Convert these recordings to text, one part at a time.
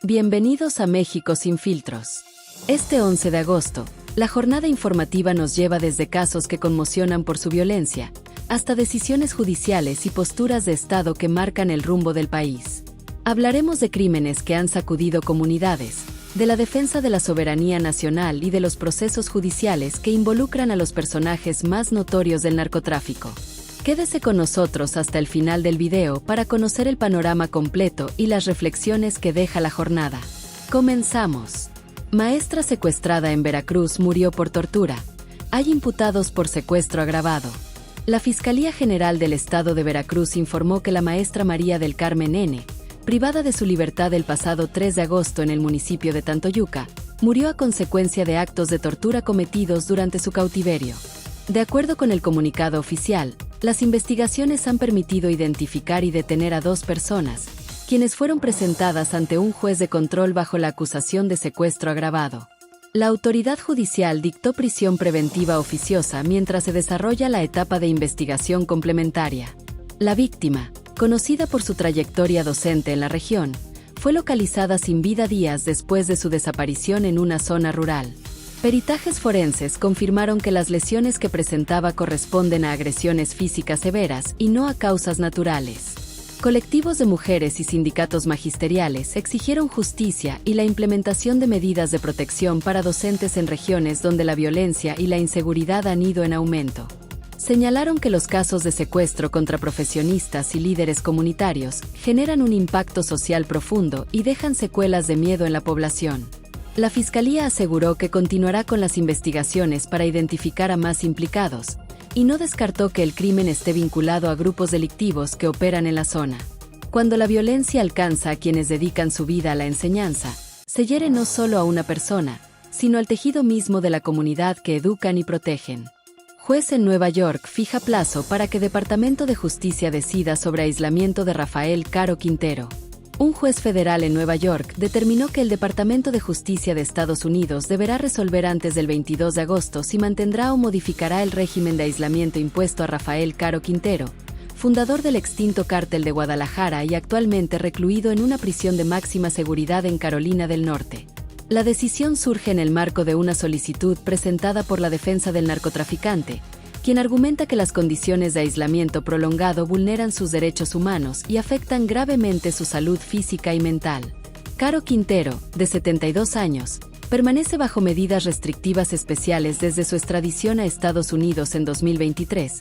Bienvenidos a México sin filtros. Este 11 de agosto, la jornada informativa nos lleva desde casos que conmocionan por su violencia, hasta decisiones judiciales y posturas de Estado que marcan el rumbo del país. Hablaremos de crímenes que han sacudido comunidades, de la defensa de la soberanía nacional y de los procesos judiciales que involucran a los personajes más notorios del narcotráfico. Quédese con nosotros hasta el final del video para conocer el panorama completo y las reflexiones que deja la jornada. Comenzamos. Maestra secuestrada en Veracruz murió por tortura. Hay imputados por secuestro agravado. La Fiscalía General del Estado de Veracruz informó que la maestra María del Carmen N., privada de su libertad el pasado 3 de agosto en el municipio de Tantoyuca, murió a consecuencia de actos de tortura cometidos durante su cautiverio. De acuerdo con el comunicado oficial, las investigaciones han permitido identificar y detener a 2 personas, quienes fueron presentadas ante un juez de control bajo la acusación de secuestro agravado. La autoridad judicial dictó prisión preventiva oficiosa mientras se desarrolla la etapa de investigación complementaria. La víctima, conocida por su trayectoria docente en la región, fue localizada sin vida días después de su desaparición en una zona rural. Peritajes forenses confirmaron que las lesiones que presentaba corresponden a agresiones físicas severas y no a causas naturales. Colectivos de mujeres y sindicatos magisteriales exigieron justicia y la implementación de medidas de protección para docentes en regiones donde la violencia y la inseguridad han ido en aumento. Señalaron que los casos de secuestro contra profesionistas y líderes comunitarios generan un impacto social profundo y dejan secuelas de miedo en la población. La Fiscalía aseguró que continuará con las investigaciones para identificar a más implicados, y no descartó que el crimen esté vinculado a grupos delictivos que operan en la zona. Cuando la violencia alcanza a quienes dedican su vida a la enseñanza, se hiere no solo a una persona, sino al tejido mismo de la comunidad que educan y protegen. Juez en Nueva York fija plazo para que Departamento de Justicia decida sobre aislamiento de Rafael Caro Quintero. Un juez federal en Nueva York determinó que el Departamento de Justicia de Estados Unidos deberá resolver antes del 22 de agosto si mantendrá o modificará el régimen de aislamiento impuesto a Rafael Caro Quintero, fundador del extinto Cártel de Guadalajara y actualmente recluido en una prisión de máxima seguridad en Carolina del Norte. La decisión surge en el marco de una solicitud presentada por la defensa del narcotraficante, quien argumenta que las condiciones de aislamiento prolongado vulneran sus derechos humanos y afectan gravemente su salud física y mental. Caro Quintero, de 72 años, permanece bajo medidas restrictivas especiales desde su extradición a Estados Unidos en 2023,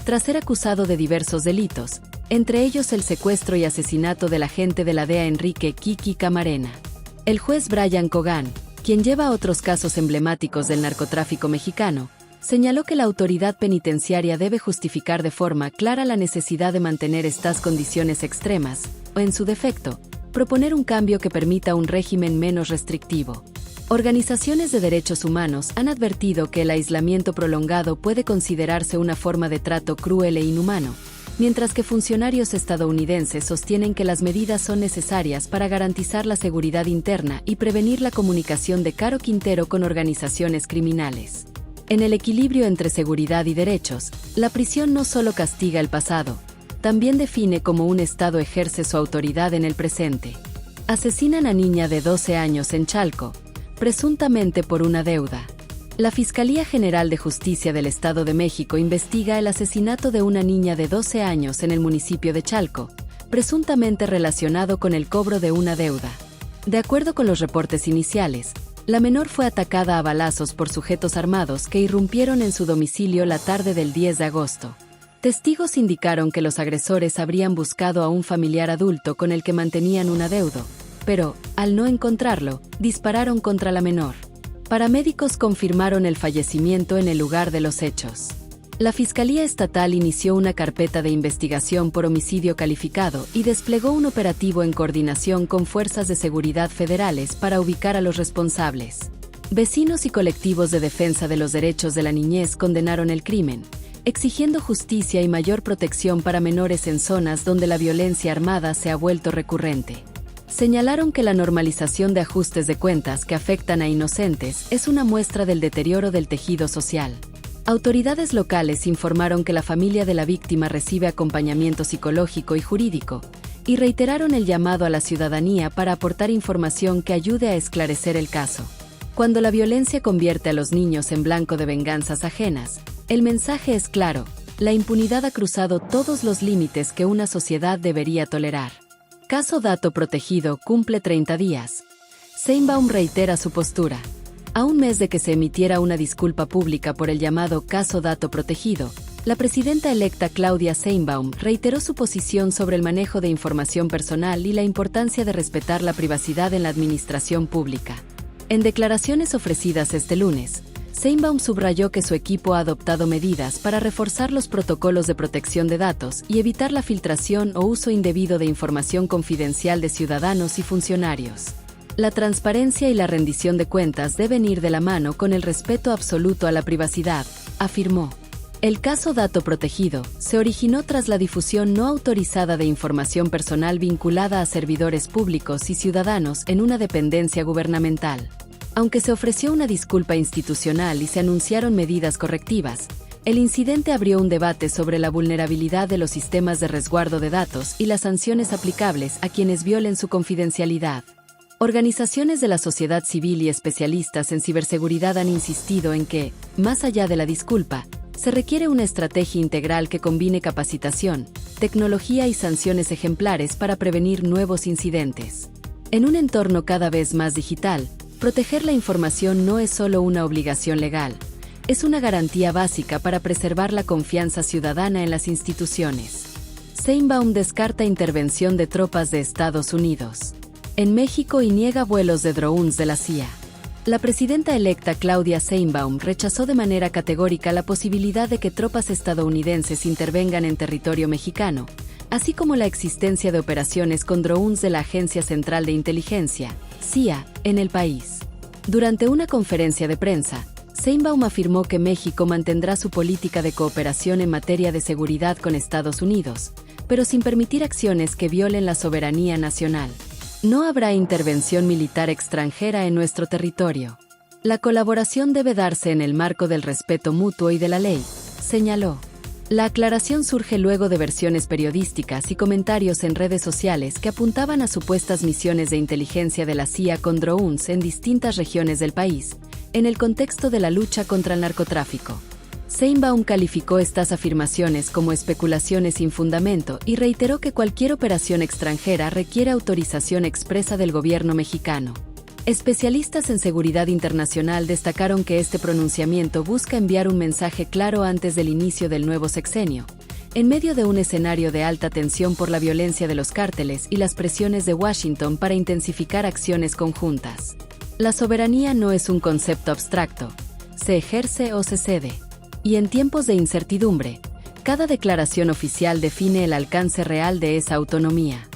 tras ser acusado de diversos delitos, entre ellos el secuestro y asesinato del agente de la DEA Enrique Kiki Camarena. El juez Brian Cogan, quien lleva otros casos emblemáticos del narcotráfico mexicano, señaló que la autoridad penitenciaria debe justificar de forma clara la necesidad de mantener estas condiciones extremas, o en su defecto, proponer un cambio que permita un régimen menos restrictivo. Organizaciones de derechos humanos han advertido que el aislamiento prolongado puede considerarse una forma de trato cruel e inhumano, mientras que funcionarios estadounidenses sostienen que las medidas son necesarias para garantizar la seguridad interna y prevenir la comunicación de Caro Quintero con organizaciones criminales. En el equilibrio entre seguridad y derechos, la prisión no solo castiga el pasado, también define cómo un Estado ejerce su autoridad en el presente. Asesinan a niña de 12 años en Chalco, presuntamente por una deuda. La Fiscalía General de Justicia del Estado de México investiga el asesinato de una niña de 12 años en el municipio de Chalco, presuntamente relacionado con el cobro de una deuda. De acuerdo con los reportes iniciales, la menor fue atacada a balazos por sujetos armados que irrumpieron en su domicilio la tarde del 10 de agosto. Testigos indicaron que los agresores habrían buscado a un familiar adulto con el que mantenían un adeudo, pero, al no encontrarlo, dispararon contra la menor. Paramédicos confirmaron el fallecimiento en el lugar de los hechos. La Fiscalía Estatal inició una carpeta de investigación por homicidio calificado y desplegó un operativo en coordinación con fuerzas de seguridad federales para ubicar a los responsables. Vecinos y colectivos de defensa de los derechos de la niñez condenaron el crimen, exigiendo justicia y mayor protección para menores en zonas donde la violencia armada se ha vuelto recurrente. Señalaron que la normalización de ajustes de cuentas que afectan a inocentes es una muestra del deterioro del tejido social. Autoridades locales informaron que la familia de la víctima recibe acompañamiento psicológico y jurídico, y reiteraron el llamado a la ciudadanía para aportar información que ayude a esclarecer el caso. Cuando la violencia convierte a los niños en blanco de venganzas ajenas, el mensaje es claro: la impunidad ha cruzado todos los límites que una sociedad debería tolerar. Caso Dato Protegido cumple 30 días. Sheinbaum reitera su postura. A un mes de que se emitiera una disculpa pública por el llamado Caso Dato Protegido, la presidenta electa Claudia Sheinbaum reiteró su posición sobre el manejo de información personal y la importancia de respetar la privacidad en la administración pública. En declaraciones ofrecidas este lunes, Sheinbaum subrayó que su equipo ha adoptado medidas para reforzar los protocolos de protección de datos y evitar la filtración o uso indebido de información confidencial de ciudadanos y funcionarios. La transparencia y la rendición de cuentas deben ir de la mano con el respeto absoluto a la privacidad, afirmó. El caso Dato Protegido se originó tras la difusión no autorizada de información personal vinculada a servidores públicos y ciudadanos en una dependencia gubernamental. Aunque se ofreció una disculpa institucional y se anunciaron medidas correctivas, el incidente abrió un debate sobre la vulnerabilidad de los sistemas de resguardo de datos y las sanciones aplicables a quienes violen su confidencialidad. Organizaciones de la sociedad civil y especialistas en ciberseguridad han insistido en que, más allá de la disculpa, se requiere una estrategia integral que combine capacitación, tecnología y sanciones ejemplares para prevenir nuevos incidentes. En un entorno cada vez más digital, proteger la información no es solo una obligación legal, es una garantía básica para preservar la confianza ciudadana en las instituciones. Sheinbaum descarta intervención de tropas de Estados Unidos en México y niega vuelos de drones de la CIA. La presidenta electa Claudia Sheinbaum rechazó de manera categórica la posibilidad de que tropas estadounidenses intervengan en territorio mexicano, así como la existencia de operaciones con drones de la Agencia Central de Inteligencia, CIA, en el país. Durante una conferencia de prensa, Sheinbaum afirmó que México mantendrá su política de cooperación en materia de seguridad con Estados Unidos, pero sin permitir acciones que violen la soberanía nacional. No habrá intervención militar extranjera en nuestro territorio. La colaboración debe darse en el marco del respeto mutuo y de la ley, señaló. La aclaración surge luego de versiones periodísticas y comentarios en redes sociales que apuntaban a supuestas misiones de inteligencia de la CIA con drones en distintas regiones del país, en el contexto de la lucha contra el narcotráfico. Sheinbaum calificó estas afirmaciones como especulaciones sin fundamento y reiteró que cualquier operación extranjera requiere autorización expresa del gobierno mexicano. Especialistas en seguridad internacional destacaron que este pronunciamiento busca enviar un mensaje claro antes del inicio del nuevo sexenio, en medio de un escenario de alta tensión por la violencia de los cárteles y las presiones de Washington para intensificar acciones conjuntas. La soberanía no es un concepto abstracto, se ejerce o se cede. Y en tiempos de incertidumbre, cada declaración oficial define el alcance real de esa autonomía.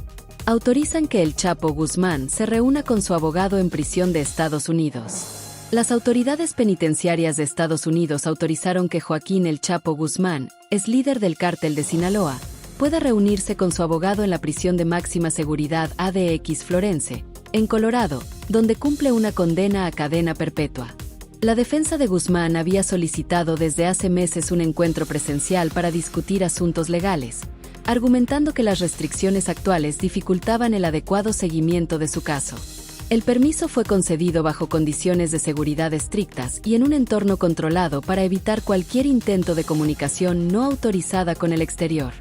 Autorizan que el Chapo Guzmán se reúna con su abogado en prisión de Estados Unidos. Las autoridades penitenciarias de Estados Unidos autorizaron que Joaquín El Chapo Guzmán, ex líder del cártel de Sinaloa, pueda reunirse con su abogado en la prisión de máxima seguridad ADX Florence, en Colorado, donde cumple una condena a cadena perpetua. La defensa de Guzmán había solicitado desde hace meses un encuentro presencial para discutir asuntos legales, argumentando que las restricciones actuales dificultaban el adecuado seguimiento de su caso. El permiso fue concedido bajo condiciones de seguridad estrictas y en un entorno controlado para evitar cualquier intento de comunicación no autorizada con el exterior.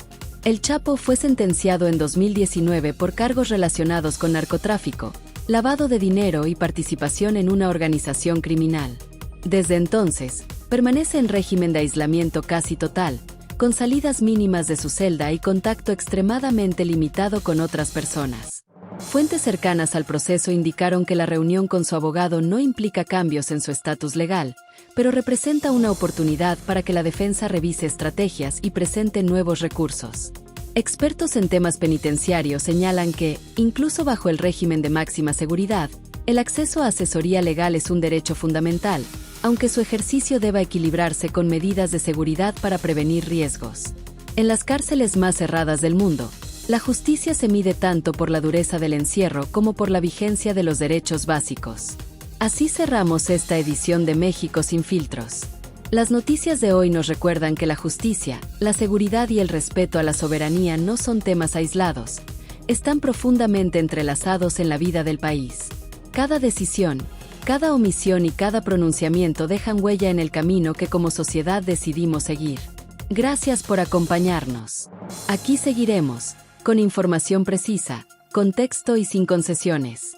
El Chapo fue sentenciado en 2019 por cargos relacionados con narcotráfico, lavado de dinero y participación en una organización criminal. Desde entonces, permanece en régimen de aislamiento casi total, con salidas mínimas de su celda y contacto extremadamente limitado con otras personas. Fuentes cercanas al proceso indicaron que la reunión con su abogado no implica cambios en su estatus legal, pero representa una oportunidad para que la defensa revise estrategias y presente nuevos recursos. Expertos en temas penitenciarios señalan que, incluso bajo el régimen de máxima seguridad, el acceso a asesoría legal es un derecho fundamental, aunque su ejercicio deba equilibrarse con medidas de seguridad para prevenir riesgos. En las cárceles más cerradas del mundo, la justicia se mide tanto por la dureza del encierro como por la vigencia de los derechos básicos. Así cerramos esta edición de México sin filtros. Las noticias de hoy nos recuerdan que la justicia, la seguridad y el respeto a la soberanía no son temas aislados, están profundamente entrelazados en la vida del país. Cada decisión, cada omisión y cada pronunciamiento dejan huella en el camino que como sociedad decidimos seguir. Gracias por acompañarnos. Aquí seguiremos, con información precisa, contexto y sin concesiones.